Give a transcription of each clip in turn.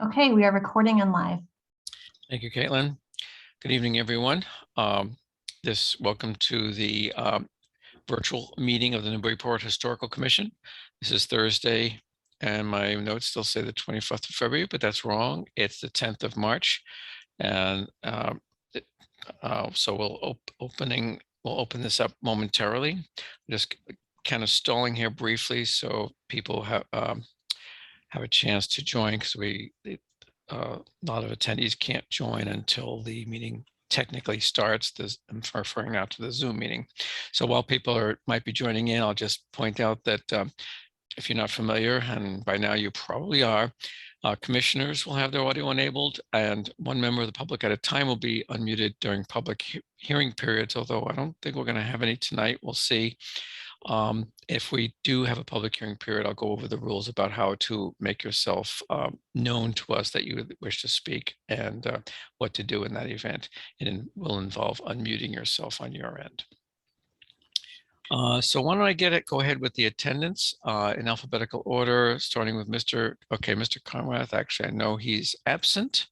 Okay, we are recording and live. Thank you, Caitlin. Good evening, everyone. Welcome to the virtual meeting of the Newburyport Historical Commission. This is Thursday, and my notes still say the 25th of February, but that's wrong. It's the 10th of March, and so we'll open this up momentarily. Just kind of stalling here briefly, so people have a chance to join, because a lot of attendees can't join until the meeting technically starts. I'm referring now to the Zoom meeting. So while people might be joining in, I'll just point out that if you're not familiar, and by now you probably are, commissioners will have their audio enabled, and one member of the public at a time will be unmuted during public hearing periods, although I don't think we're going to have any tonight. We'll see. If we do have a public hearing period, I'll go over the rules about how to make yourself known to us that you wish to speak, and what to do in that event. And it will involve unmuting yourself on your end. So why don't I go ahead with the attendance in alphabetical order, starting with Mr. Conrath. Actually, I know he's absent,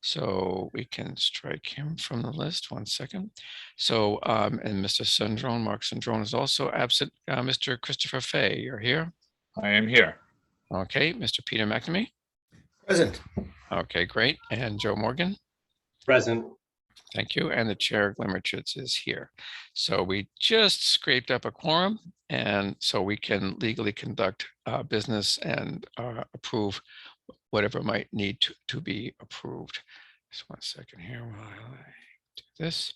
so we can strike him from the list. 1 second. So, and Mr. Sandrone, Mark Sandrone, is also absent. Mr. Christopher Fay, you're here? I am here. Okay. Mr. Peter McNamee? Present. Okay, great. And Joe Morgan? Present. Thank you. And the chair, Glenn Richards, is here. So we just scraped up a quorum, and so we can legally conduct business and approve whatever might need to be approved. Just 1 second here while I do this.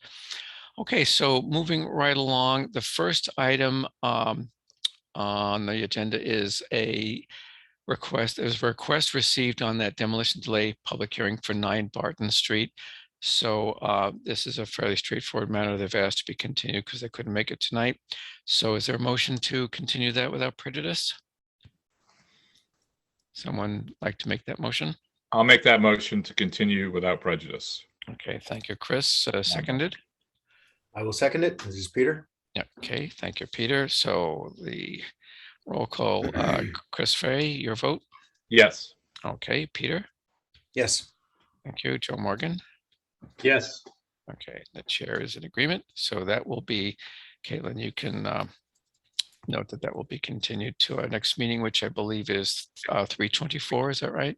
Okay, so moving right along, the first item on the agenda is a request. There's a request received on that demolition delay public hearing for 9 Barton Street. So this is a fairly straightforward matter. They've asked to be continued because they couldn't make it tonight. So is there a motion to continue that without prejudice? Someone like to make that motion? I'll make that motion to continue without prejudice. Okay, thank you, Chris. Seconded? I will second it. This is Peter. Yeah, okay, thank you, Peter. So the roll call, Chris Fay, your vote? Yes. Okay, Peter? Yes. Thank you. Joe Morgan? Yes. Okay, the chair is in agreement. So that will be, Caitlin, you can note that will be continued to our next meeting, which I believe is 3/24. Is that right?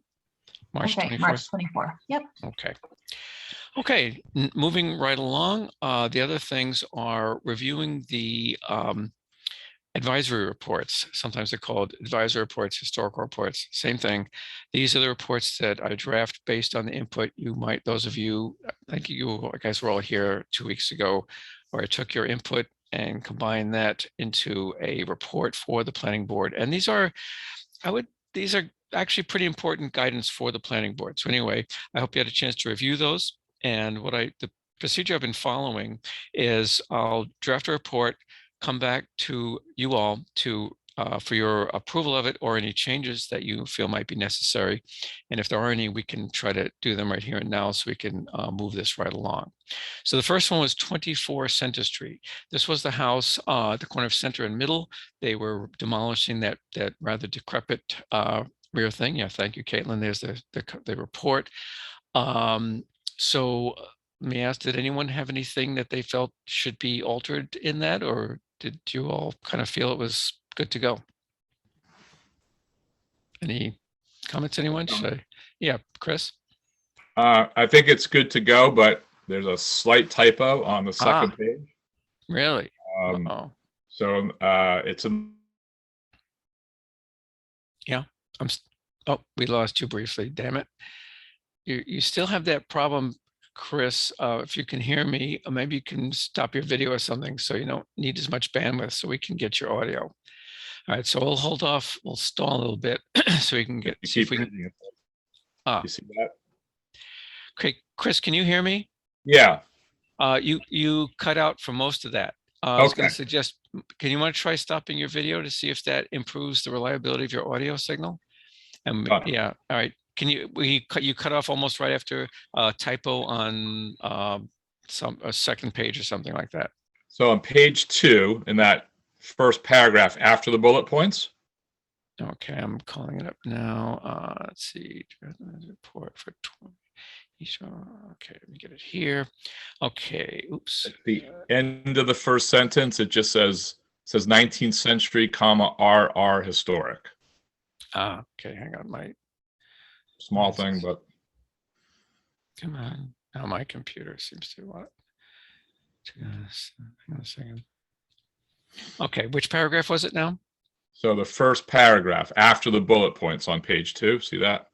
March 24th? March 24. Yep. Okay. Okay, moving right along. The other things are reviewing the advisory reports. Sometimes they're called advisory reports, historical reports, same thing. These are the reports that I draft based on the input those of you, I think you guys were all here 2 weeks ago, where I took your input and combine that into a report for the planning board. And these are actually pretty important guidance for the planning board. So anyway, I hope you had a chance to review those. And the procedure I've been following is I'll draft a report, come back to you all for your approval of it, or any changes that you feel might be necessary. And if there are any, we can try to do them right here and now, so we can move this right along. So the first one was 24 Center Street. This was the house at the corner of Center and Middle. They were demolishing that rather decrepit rear thing. Yeah, thank you, Caitlin. There's the report. So may I ask, did anyone have anything that they felt should be altered in that, or did you all kind of feel it was good to go? Any comments, anyone? Yeah, Chris? I think it's good to go, but there's a slight typo on the second page. Really? So it's yeah. We lost you briefly. Damn it. You still have that problem, Chris. If you can hear me, maybe you can stop your video or something, so you don't need as much bandwidth, so we can get your audio. All right, so we'll hold off. We'll stall a little bit so we can see if we can. You see that? Okay, Chris, can you hear me? Yeah. You cut out for most of that. I was going to suggest, can you want to try stopping your video to see if that improves the reliability of your audio signal? And yeah, all right. Can you cut off almost right after a typo on a second page or something like that? So on page 2, in that first paragraph after the bullet points, Okay, I'm calling it up now. Let's see. Report for 20. Okay, let me get it here. Okay, oops. At the end of the first sentence, it just says 19th century, comma, RR historic. Okay, hang on. Small thing, but Come on. Now my computer seems to want to. Hang on a second. Okay, which paragraph was it now? so the first paragraph after the bullet points on page 2, see that?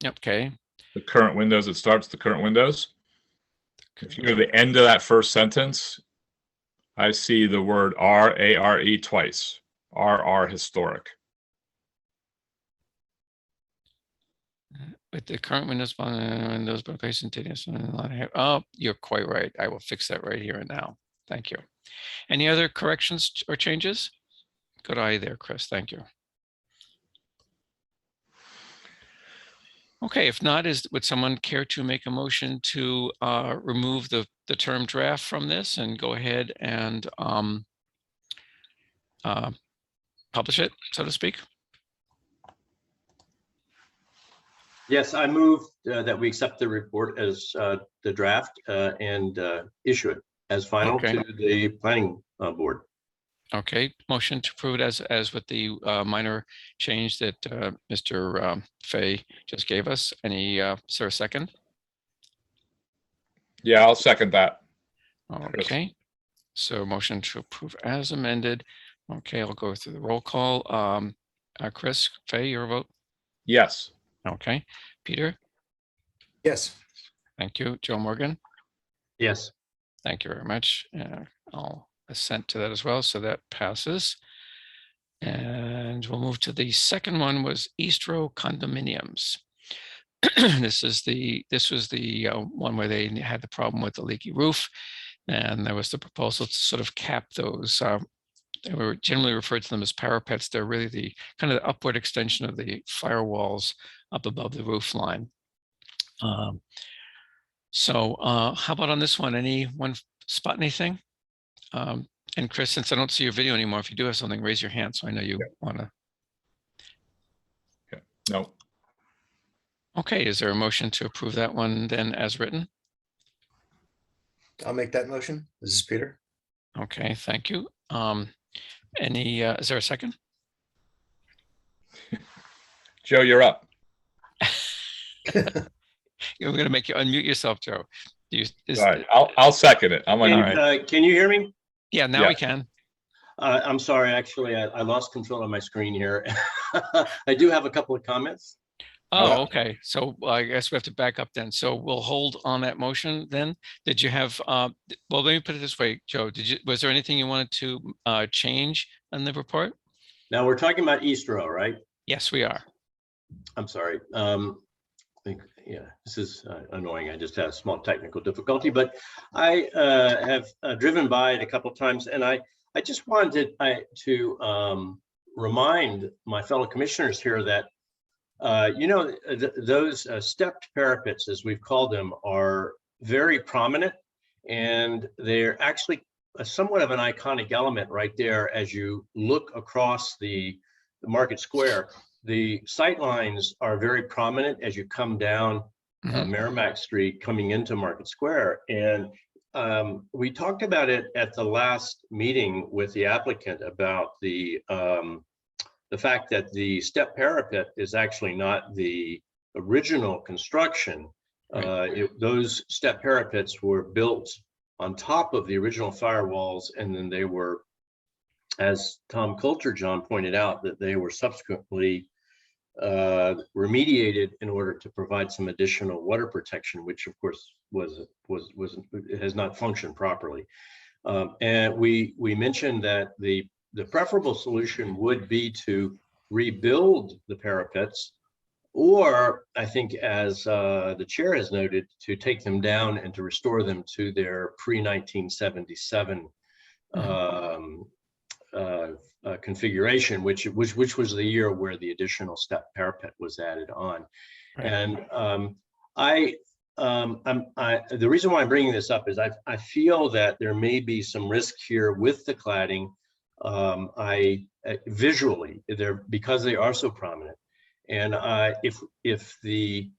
Okay. The current windows, it starts the current windows. If you go to the end of that first sentence, I see the word R-A-R-E twice. RR historic. With the current Windows both instantaneous. Oh, you're quite right. I will fix that right here and now. Thank you. Any other corrections or changes? Good eye there, Chris. Thank you. Okay, if not, would someone care to make a motion to remove the term draft from this and go ahead and publish it, so to speak? Yes, I move that we accept the report as the draft and issue it as final Okay. to the planning board. Okay, motion to approve it as with the minor change that Mr. Fay just gave us. Any, is there a second? Yeah, I'll second that. Okay, so motion to approve as amended. Okay, I'll go through the roll call. Chris, Fay, your vote? Yes. Okay, Peter, Yes. thank you. Joe Morgan, Yes. thank you very much. I'll assent to that as well, so that passes. And we'll move to the second one was East Row Condominiums. This was the one where they had the problem with the leaky roof, and there was the proposal to sort of cap those. They were generally referred to them as parapets. They're really the kind of the upward extension of the firewalls up above the roof line. So how about on this one? Anyone spot anything? And Chris, since I don't see your video anymore, if you do have something, raise your hand so I know you want to. No. Okay, is there a motion to approve that one then as written? I'll make that motion. This is Peter. Okay, thank you. Is there a second? Joe, you're up. We're going to make you unmute yourself, Joe. All right, I'll second it. I'm on. Can you hear me? Yeah, now we can. I'm sorry, actually, I lost control of my screen here. I do have a couple of comments. Oh, okay. So I guess we have to back up then. So we'll hold on that motion then. Did you have, well, let me put it this way, Joe, was there anything you wanted to change in the report? Now we're talking about East Row, right? Yes, we are. I'm sorry. Yeah, this is annoying. I just had a small technical difficulty, but I have driven by it a couple of times, and I just wanted to remind my fellow commissioners here that those stepped parapets, as we've called them, are very prominent, and they're actually somewhat of an iconic element right there as you look across the Market Square. The sight lines are very prominent as you come down Merrimack Street coming into Market Square. And we talked about it at the last meeting with the applicant about the fact that the step parapet is actually not the original construction. Right. Those step parapets were built on top of the original firewalls, and then they were, as Tom John pointed out, that they were subsequently remediated in order to provide some additional water protection, which of course has not functioned properly. And we mentioned that the preferable solution would be to rebuild the parapets, or I think, as the chair has noted, to take them down and to restore them to their pre-1977 configuration, which was the year where the additional step parapet was added on. Right. And the reason why I'm bringing this up is I feel that there may be some risk here with the cladding I visually, because they are so prominent. And if the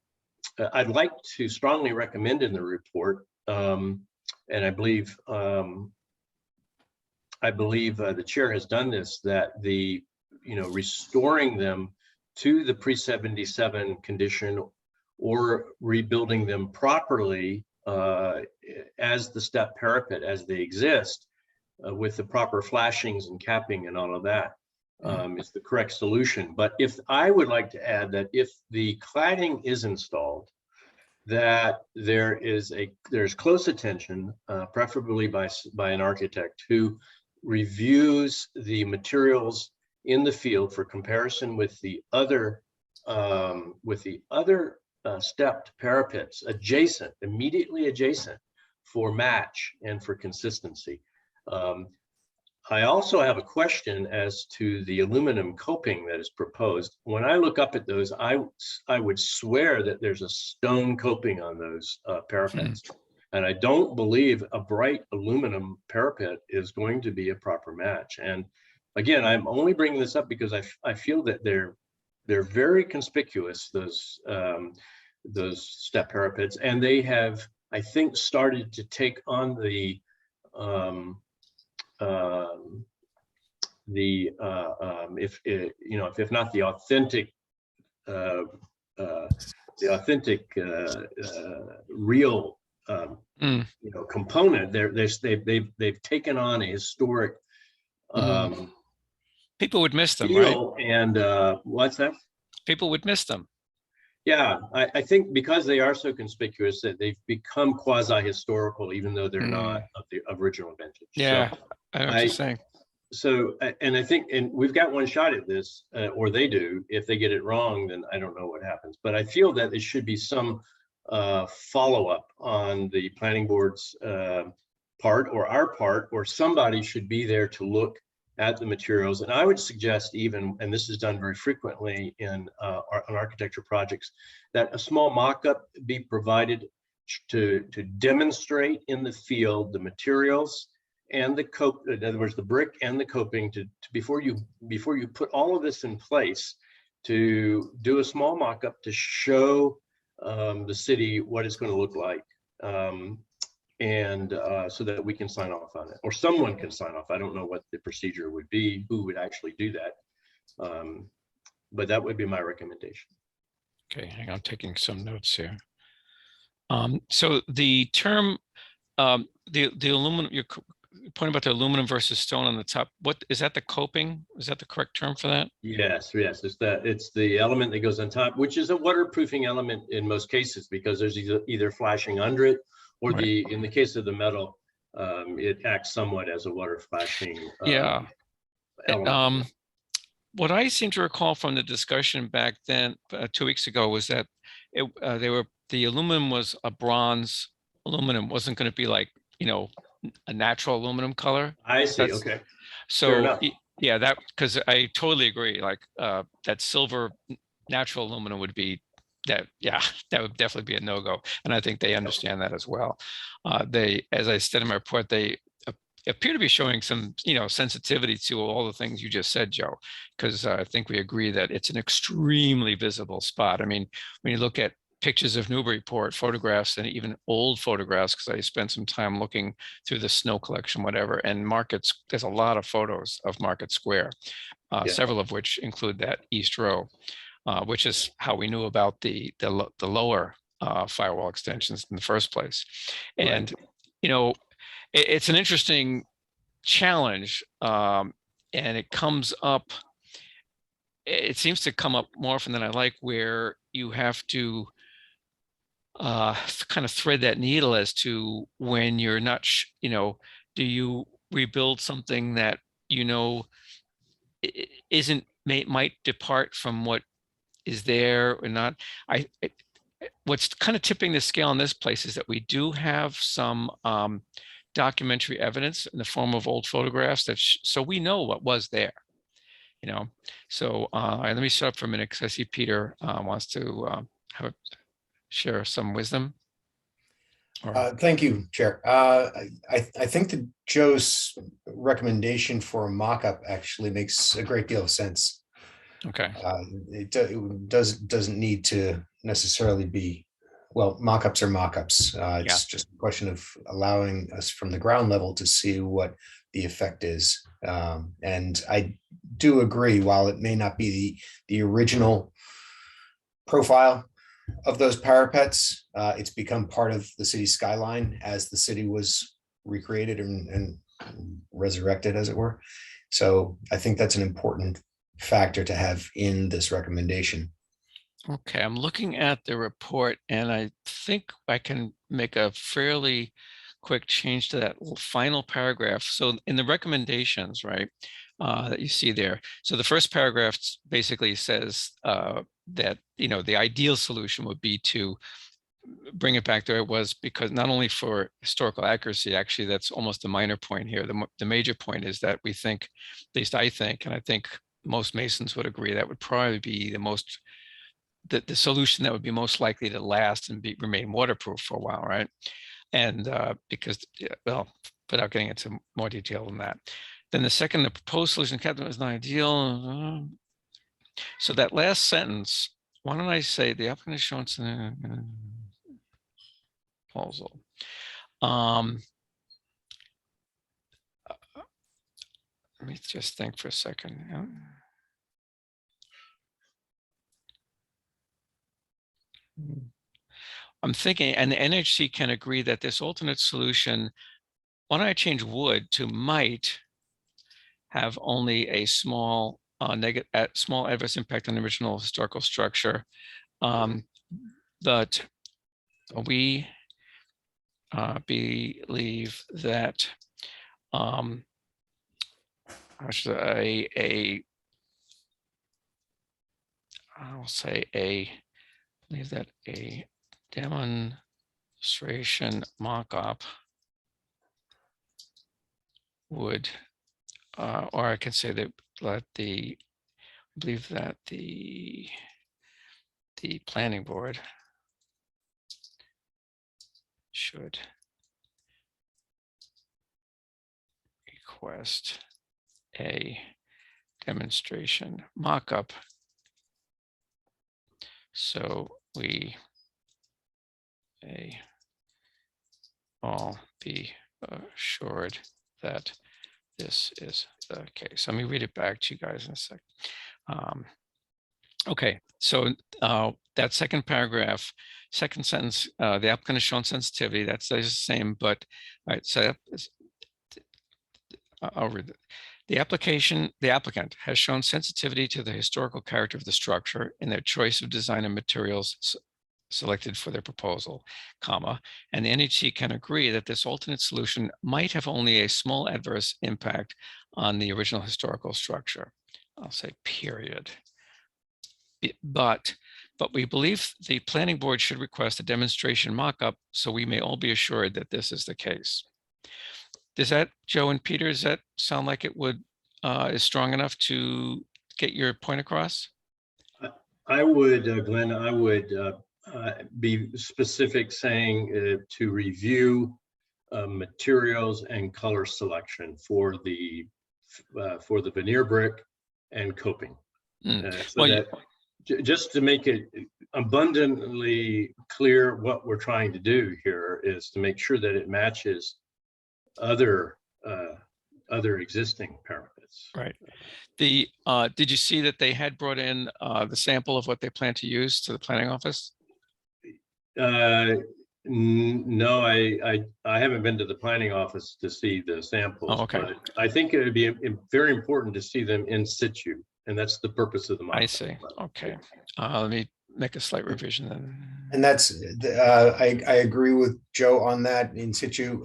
I'd like to strongly recommend in the report, and I believe the chair has done this, that restoring them to the pre-77 condition or rebuilding them properly as the step parapet as they exist, with the proper flashings and capping and all of that, is the correct solution. But if I would like to add that if the cladding is installed, that there's close attention, preferably by an architect who reviews the materials in the field for comparison with the other stepped parapets immediately adjacent, for match and for consistency. I also have a question as to the aluminum coping that is proposed. When I look up at those, I would swear that there's a stone coping on those parapets. And I don't believe a bright aluminum parapet is going to be a proper match. And again, I'm only bringing this up because I feel that they're very conspicuous, those step parapets, and they have, I think, started to take on if not the authentic real component, they've taken on a historic people would miss them, feel, right? and what's that? People would miss them. Yeah, I think because they are so conspicuous that they've become quasi-historical, even though they're not of the original vintage. Yeah, So I know what you're saying. So, and I think, and we've got one shot at this, or they do. If they get it wrong, then I don't know what happens. But I feel that there should be some follow-up on the planning board's part, or our part, or somebody should be there to look at the materials. And I would suggest even, and this is done very frequently on architecture projects, that a small mock-up be provided to demonstrate in the field the materials and the cope, in other words, the brick and the coping, to before you put all of this in place, to do a small mock-up to show the city what it's going to look like, and so that we can sign off on it, or someone can sign off. I don't know what the procedure would be, who would actually do that, but that would be my recommendation. Okay, hang on, I'm taking some notes here. So the term, the aluminum, you're pointing about the aluminum versus stone on the top. What is that? The coping? Is that the correct term for that? Yes, it's the element that goes on top, which is a waterproofing element in most cases, because there's either flashing under it, or Right. in the case of the metal, it acts somewhat as a water flashing element. What I seem to recall from the discussion back then, 2 weeks ago, was that the aluminum was a bronze aluminum, wasn't going to be like, a natural aluminum color. I see. Okay. Fair So enough. yeah, that, because I totally agree. Like that silver natural aluminum would be that. Yeah, that would definitely be a no-go, and I think they understand that as well. They, as I said in my report, they appear to be showing some, sensitivity to all the things you just said, Joe, because I think we agree that it's an extremely visible spot. I mean, when you look at pictures of Newburyport, photographs, and even old photographs, because I spent some time looking through the snow collection, whatever, and markets, there's a lot of photos of Market Square, several of which include that East Row, which is how we knew about the lower firewall extensions in the first place. And, it's an interesting challenge, and it comes up, it seems to come up more often than I like, where you have to kind of thread that needle as to when you're not, do you rebuild something that, might depart from what is there or not. What's kind of tipping the scale in this place is that we do have some documentary evidence in the form of old photographs so we know what was there, So let me shut up for a minute, because I see Peter wants to share some wisdom. Or, Thank you, Chair. I think that Joe's recommendation for a mock-up actually makes a great deal of sense. okay, It doesn't need to necessarily be, well, mock-ups are mock-ups. It's just a question of allowing us from the ground level to see what the effect is. And I do agree, while it may not be the original profile of those parapets, it's become part of the city's skyline as the city was recreated and resurrected, as it were. So I think that's an important factor to have in this recommendation. okay. I'm looking at the report and I think I can make a fairly quick change to that final paragraph. So in the recommendations, right, that you see there. So the first paragraph basically says that, you know, the ideal solution would be to bring it back to where it was, because not only for historical accuracy, actually, that's almost a minor point here. The major point is that we think, at least I think, and I think most Masons would agree, that would probably be the solution that would be most likely to last and remain waterproof for a while, right? And because, well, without getting into more detail than that. Then the second, the proposed solution is not ideal. So that last sentence, why don't I say the applicant is showing proposal. Let me just think for a second. I'm thinking, and the NHC can agree that this alternate solution, why don't I change would to might have only a small small adverse impact on the original historical structure. But we believe that I'll say I believe that a demonstration mock-up would, or I can say that I believe that the planning board should request a demonstration mock-up so we may all be assured that this is the case. Let me read it back to you guys in a sec. Okay, so that second paragraph, second sentence, the applicant has shown sensitivity, that stays the same, but all right, so I'll read it. The applicant has shown sensitivity to the historical character of the structure in their choice of design and materials selected for their proposal, comma, and the NHC can agree that this alternate solution might have only a small adverse impact on the original historical structure. I'll say period. But we believe the planning board should request a demonstration mock-up so we may all be assured that this is the case. Does that, Joe and Peter, does that sound like it would is strong enough to get your point across? I would, Glenn, I would be specific, saying to review materials and color selection for the veneer brick and coping. So that just to make it abundantly clear, what we're trying to do here is to make sure that it matches other existing parapets. Right. Did you see that they had brought in the sample of what they plan to use to the planning office? No, I haven't been to the planning office to see the samples. Oh, okay. But I think it would be very important to see them in situ, and that's the purpose of the model. I see. Okay. Let me make a slight revision then. And that's, I agree with Joe on that, in situ.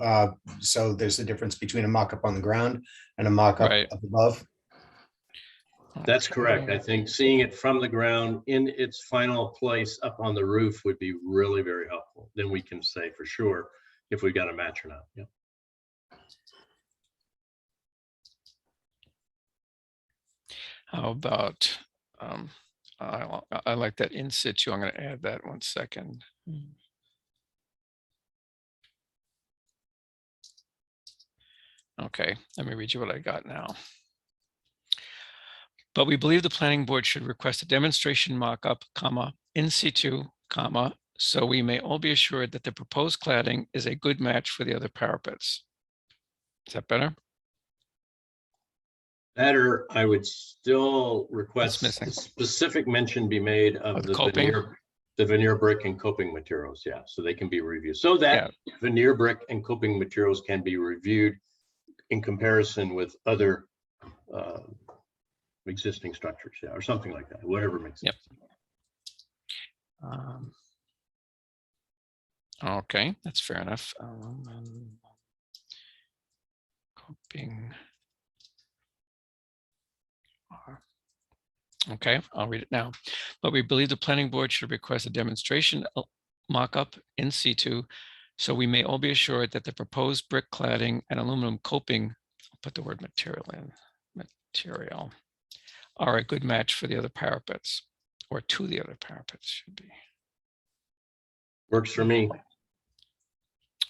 So there's a difference between a mock-up on the ground and a mock-up Right. up above. That's correct. I think seeing it from the ground in its final place up on the roof would be really very helpful. Then we can say for sure if we got a match or not. Yeah. How about, I like that in situ. I'm going to add that 1 second. Okay, let me read you what I got now. But we believe the planning board should request a demonstration mock-up, comma, in situ, comma, so we may all be assured that the proposed cladding is a good match for the other parapets. Is that better? Better, I would still request missing? a specific mention be made of the the coping? veneer brick and coping materials, yeah, so they can be reviewed. So that veneer brick and coping materials can be reviewed in comparison with other existing structures, yeah, or something like that, whatever makes sense. Okay, that's fair enough. Coping. Okay, I'll read it now. But we believe the planning board should request a demonstration mock-up in situ, so we may all be assured that the proposed brick cladding and aluminum coping, I'll put the word material in, material, are a good match for the other parapets, or to the other parapets should be. Works for me.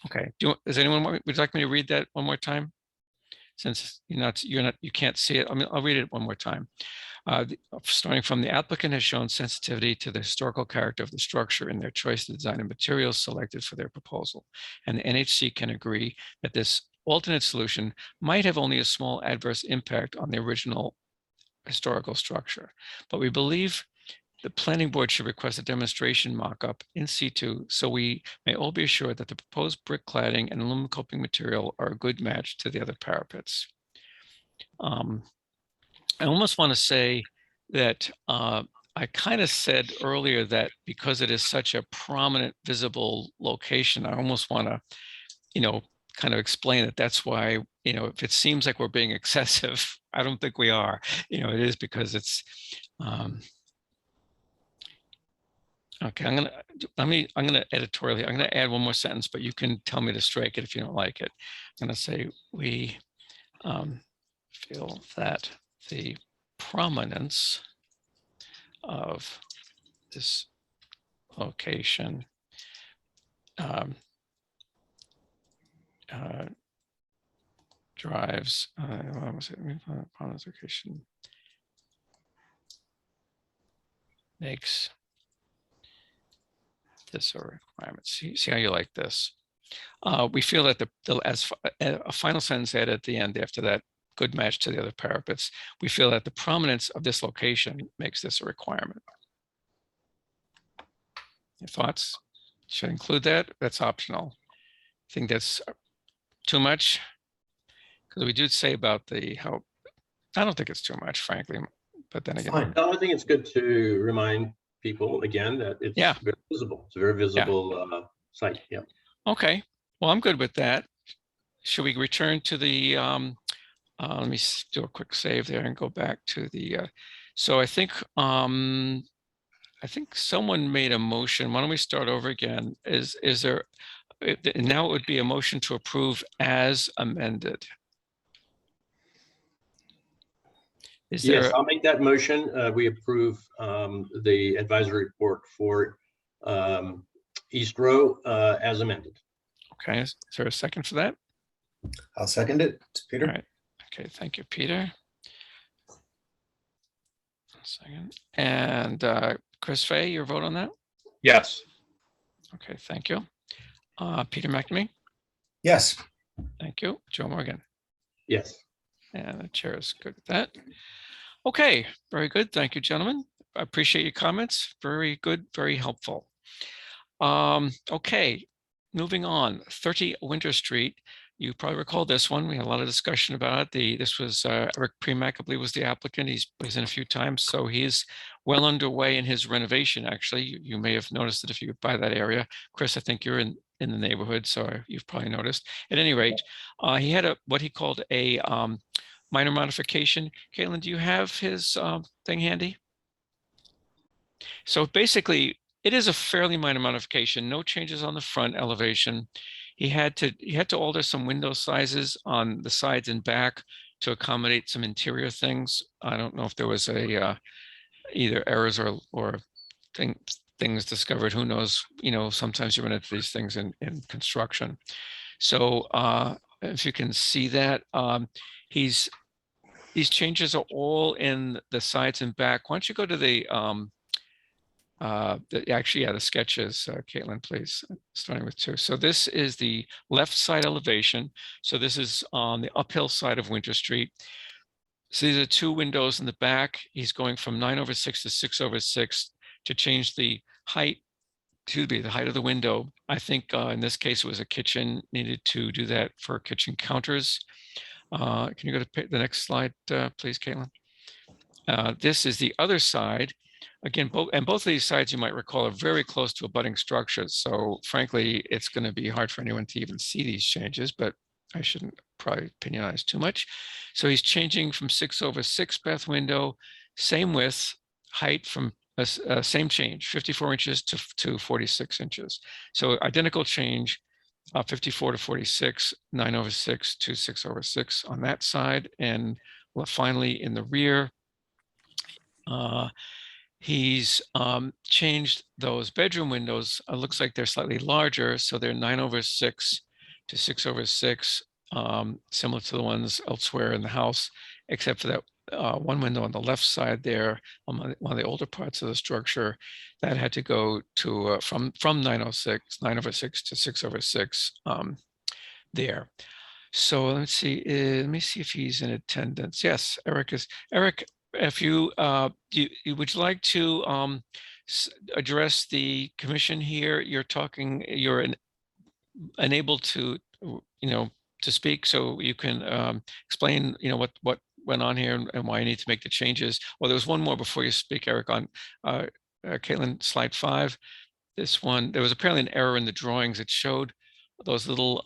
Okay, does anyone would you like me to read that one more time? Since you can't see it, I mean, I'll read it one more time. Starting from the applicant has shown sensitivity to the historical character of the structure in their choice of design and materials selected for their proposal. And the NHC can agree that this alternate solution might have only a small adverse impact on the original historical structure. But we believe the planning board should request a demonstration mock-up in situ, so we may all be assured that the proposed brick cladding and aluminum coping material are a good match to the other parapets. I almost want to say that I kind of said earlier that because it is such a prominent visible location, I almost want to, kind of explain that that's why, if it seems like we're being excessive, I don't think we are. It is because it's, okay, I'm gonna editorially, I'm gonna add one more sentence, but you can tell me to strike it if you don't like it. I'm gonna say we feel that the prominence of this location drives prominence location makes this a requirement. See how you like this. We feel that as a final sentence added at the end after that, good match to the other parapets, we feel that the prominence of this location makes this a requirement. Your thoughts? Should I include that? That's optional. I think that's too much, because we do say about how, I don't think it's too much, frankly, but then again. No, I think it's good to remind people again that it's very visible. It's a very visible site, yeah. Okay, well, I'm good with that. Should we return to the, let me do a quick save there and go back to the, so I think someone made a motion. Why don't we start over again? Is there, now it would be a motion to approve as amended. Yes, I'll make that motion. We approve the advisory report for East Row as amended. Okay, is there a second for that? I'll second it. It's Peter. All right. Okay, thank you, Peter. Second. And Chris Fay, your vote on that? Yes. Okay, thank you. Peter McNamee? Yes. Thank you. Joe Morgan? Yes. And the chair is good with that. Okay, very good. Thank you, gentlemen. I appreciate your comments. Very good, very helpful. Okay, moving on. 30 Winter Street. You probably recall this one. We had a lot of discussion about it. This was Eric Premack, I believe, was the applicant. He's in a few times, so he's well underway in his renovation. Actually, you may have noticed it if you buy that area. Chris, I think you're in the neighborhood, so you've probably noticed. At any rate, he had what he called a minor modification. Caitlin, do you have his thing handy? So basically, it is a fairly minor modification. No changes on the front elevation. He had to alter some window sizes on the sides and back to accommodate some interior things. I don't know if there was a either errors or things discovered. Who knows? Sometimes you run into these things in construction. So if you can see that. These changes are all in the sides and back. Why don't you go to the actually, yeah, the sketches, Caitlin, please, starting with 2. So this is the left side elevation. So this is on the uphill side of Winter Street. So these are 2 windows in the back. He's going from 9/6 to 6/6 to change the height to be the height of the window. I think in this case, it was a kitchen, needed to do that for kitchen counters. Can you go to the next slide, please, Caitlin? This is the other side. Again, both of these sides, you might recall, are very close to abutting structures. So frankly, it's going to be hard for anyone to even see these changes, but I shouldn't probably opinionize too much. So he's changing from 6/6 bath window, same width, height from same change, 54 inches to 46 inches. So identical change, 54 to 46, 9/6 to 6/6 on that side. And finally, in the rear, he's changed those bedroom windows. It looks like they're slightly larger, so they're 9/6 to 6/6, similar to the ones elsewhere in the house, except for that one window on the left side there, on one of the older parts of the structure, that had to go to from 9/6 to 6/6 there. So let's see. Let me see if he's in attendance. Yes, Eric is. Eric, if you would you like to address the commission here? You're talking. You're unable to to speak, so you can explain what went on here and why you need to make the changes. Well, there was one more before you speak, Eric, on Caitlin, slide 5. This one, there was apparently an error in the drawings. It showed those little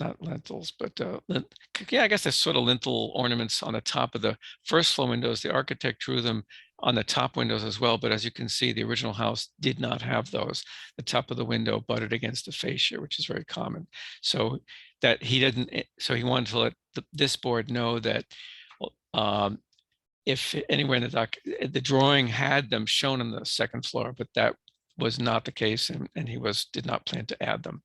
not lintels, but yeah, I guess they're sort of lintel ornaments on the top of the first floor windows. The architect drew them on the top windows as well, but as you can see, the original house did not have those. The top of the window butted against the fascia, which is very common. So that he didn't, so he wanted to let this board know that if anywhere in the drawing had them shown on the second floor, but that was not the case, and he did not plan to add them.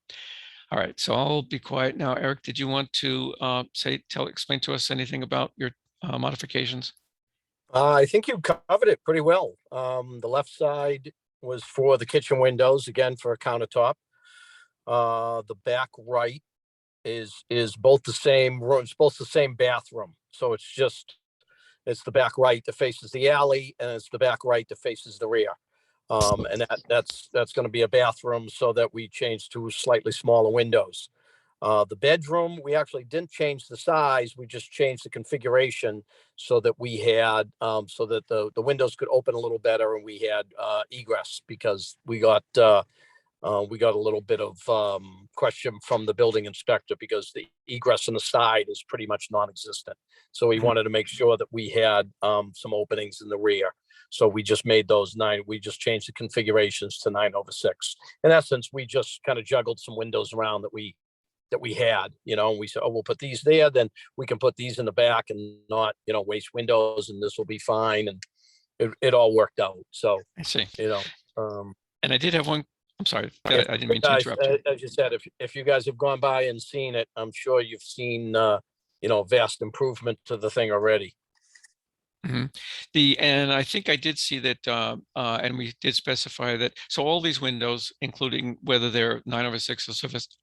All right, so I'll be quiet now. Eric, did you want to explain to us anything about your modifications? I think you covered it pretty well. The left side was for the kitchen windows, again, for a countertop. The back right is both the same room, it's both the same bathroom. So it's the back right that faces the alley, and it's the back right that faces the rear. And that's going to be a bathroom, so that we changed to slightly smaller windows. The bedroom, we actually didn't change the size. We just changed the configuration so that we had, so that the windows could open a little better, and we had egress, because we got a little bit of question from the building inspector, because the egress on the side is pretty much non-existent. So we wanted to make sure that we had some openings in the rear. So we just made those we just changed the configurations to 9/6. In essence, we just kind of juggled some windows around that we had, and we said, oh, we'll put these there, then we can put these in the back and not, waste windows, and this will be fine. And it all worked out. So I see. And I did have one. I'm sorry, I didn't mean to interrupt you. As you said, if you guys have gone by and seen it, I'm sure you've seen, vast improvement to the thing already. Mm-hmm. And I think I did see that, and we did specify that. So all these windows, including whether they're 9/6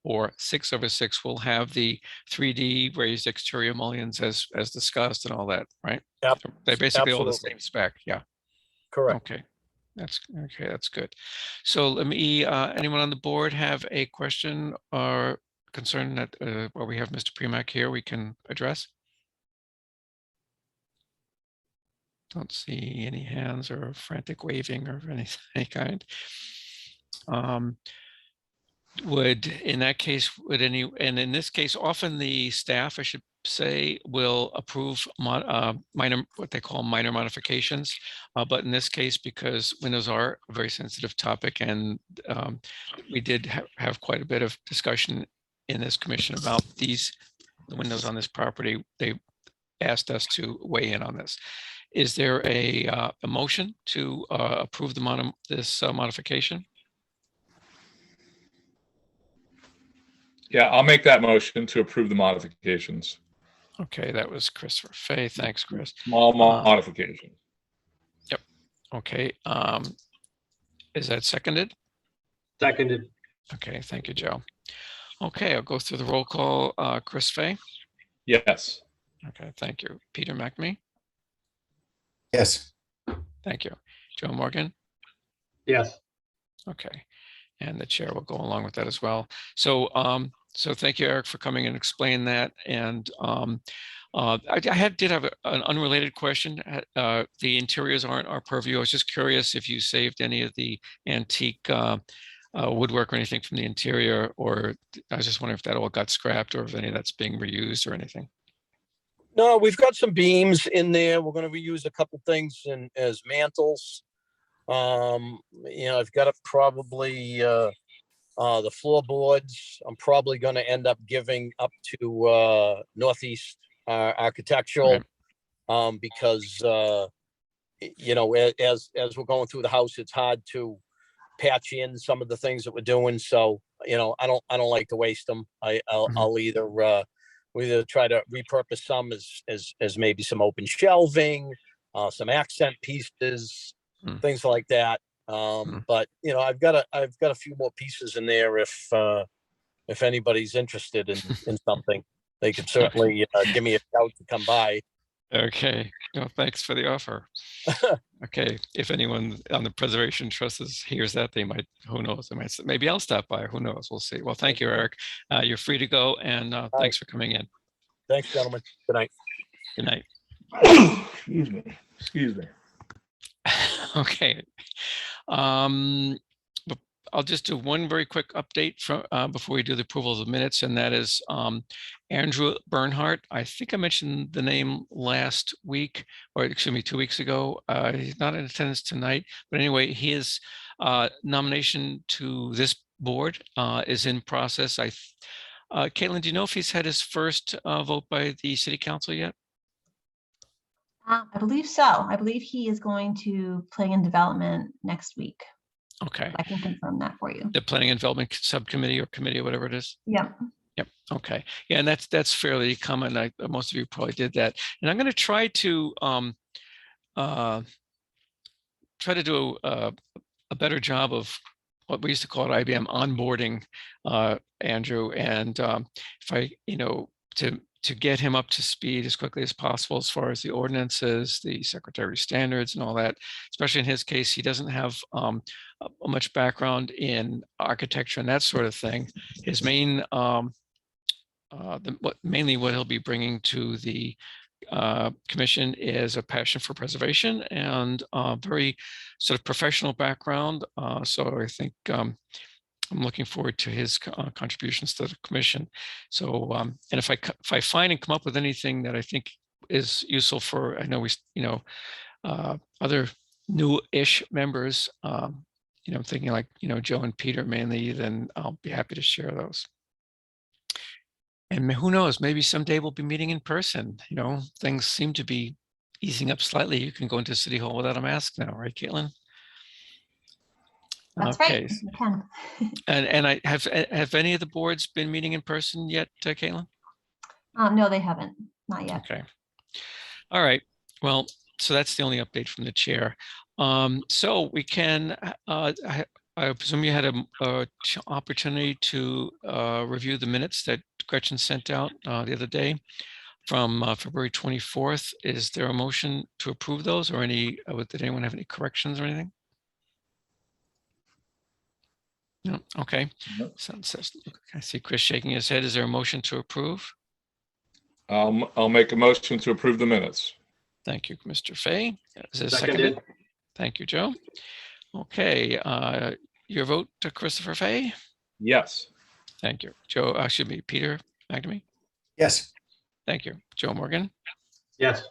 or 6/6, will have the 3D raised exterior mullions as discussed and all that, right? Yep. They're basically all the Absolutely. same spec. Yeah. Correct. Okay. That's good. So let me. Anyone on the board have a question or concern that while we have Mr. Premack here, we can address? Don't see any hands or frantic waving or any kind. In that case, and in this case, often the staff, I should say, will approve minor, what they call minor modifications. But in this case, because windows are a very sensitive topic, and we did have quite a bit of discussion in this commission about the windows on this property, they asked us to weigh in on this. Is there a motion to approve this modification? Yeah, I'll make that motion to approve the modifications. Okay, that was Christopher Fay. Thanks, Chris. Small modification. Okay, is that seconded? Seconded. Okay, thank you, Joe. Okay, I'll go through the roll call. Chris Fay. Yes. Okay, thank you. Peter McNamee. Yes. Thank you. Joe Morgan. Yes. Okay, and the chair will go along with that as well. So, so thank you, Eric, for coming and explaining that. And did have an unrelated question. The interiors aren't our purview. I was just curious if you saved any of the antique woodwork or anything from the interior, or I was just wondering if that all got scrapped or if any of that's being reused or anything. No, we've got some beams in there. We're going to reuse a couple things as mantles. I've got it probably the floorboards. I'm probably going to end up giving up to Northeast Architectural, Okay. because as we're going through the house, it's hard to patch in some of the things that we're doing. So I don't like to waste them. I'll either we either try to repurpose some as maybe some open shelving, some accent pieces, things like that. But I've got a few more pieces in there. If anybody's interested in something, they could certainly give me a shout to come by. Okay. No, thanks for the offer. Okay. If anyone on the Preservation Trust hears that, they might, who knows, they might say, maybe I'll stop by, who knows, we'll see. Well, thank you, Eric. You're free to go, and thanks for coming in. Thanks, gentlemen. Good night. Good night. Excuse me. Excuse me. Okay. But I'll just do one very quick update from before we do the approval of the minutes, and that is Andrew Bernhardt. I think I mentioned the name last week, or excuse me, 2 weeks ago. He's not in attendance tonight, but anyway, his nomination to this board is in process. Caitlin, do you know if he's had his first vote by the city council yet? I believe so. I believe he is going to Planning and Development next week. Okay. I can confirm that for you. The Planning and Development Subcommittee or Committee or whatever it is? Yep. Yep. Okay. Yeah, and that's fairly common. Most of you probably did that. And I'm going to try to do a better job of what we used to call it IBM onboarding Andrew. And if I, to get him up to speed as quickly as possible as far as the ordinances, the secretary standards and all that, especially in his case, he doesn't have much background in architecture and that sort of thing. His main, mainly what he'll be bringing to the commission is a passion for preservation and very sort of professional background. So I think I'm looking forward to his contributions to the commission. So, and if I find and come up with anything that I think is useful for, I know we, other new-ish members, I'm thinking like, Joe and Peter mainly, then I'll be happy to share those. And who knows, maybe someday we'll be meeting in person. Things seem to be easing up slightly. You can go into City Hall without a mask now, right, Caitlin? That's okay. right. You can. And I have any of the boards been meeting in person yet, Caitlin? No, they haven't. Not yet. Okay. All right. Well, so that's the only update from the chair. So we can, I presume you had a opportunity to review the minutes that Gretchen sent out the other day from February 24th. Is there a motion to approve those, or did anyone have any corrections or anything? No. Okay. Nope. So, I see Chris shaking his head. Is there a motion to approve? I'll make a motion to approve the minutes. Thank you, Mr. Fay. Is there Seconded. seconded? Thank you, Joe. Okay. Your vote to Christopher Fay? Yes. Thank you. Joe, excuse me, Peter McNamee? Yes. Thank you. Joe Morgan? Yes.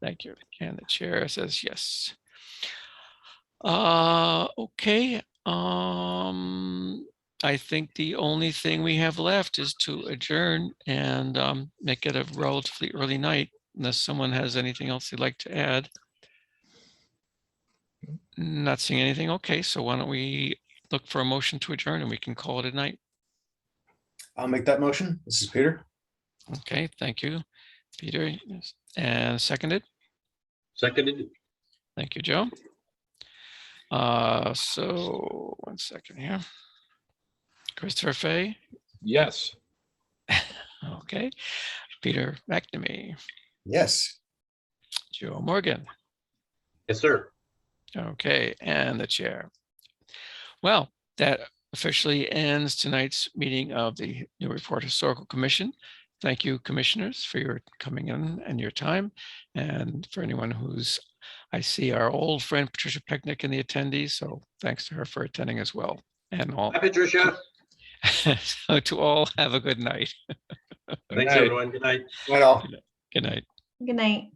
Thank you. And the chair says yes. Okay. I think the only thing we have left is to adjourn and make it a relatively early night, unless someone has anything else they'd like to add. Not seeing anything. Okay, so why don't we look for a motion to adjourn and we can call it a night. I'll make that motion. This is Peter. Okay, thank you, Peter. Yes. And seconded. Seconded. Thank you, Joe. So 1 second here. Christopher Fay. Yes. Okay. Peter McNamee. Yes. Joe Morgan. Yes, sir. Okay, and the chair. Well, that officially ends tonight's meeting of the Newburyport Historical Commission. Thank you, commissioners, for your coming in and your time. And for anyone who's, I see our old friend Patricia Pecknick in the attendees, so thanks to her for attending as well. And all, Hi, Patricia. so to all, have a good night. Thanks, everyone. Good night. Right all. Good night. Good night.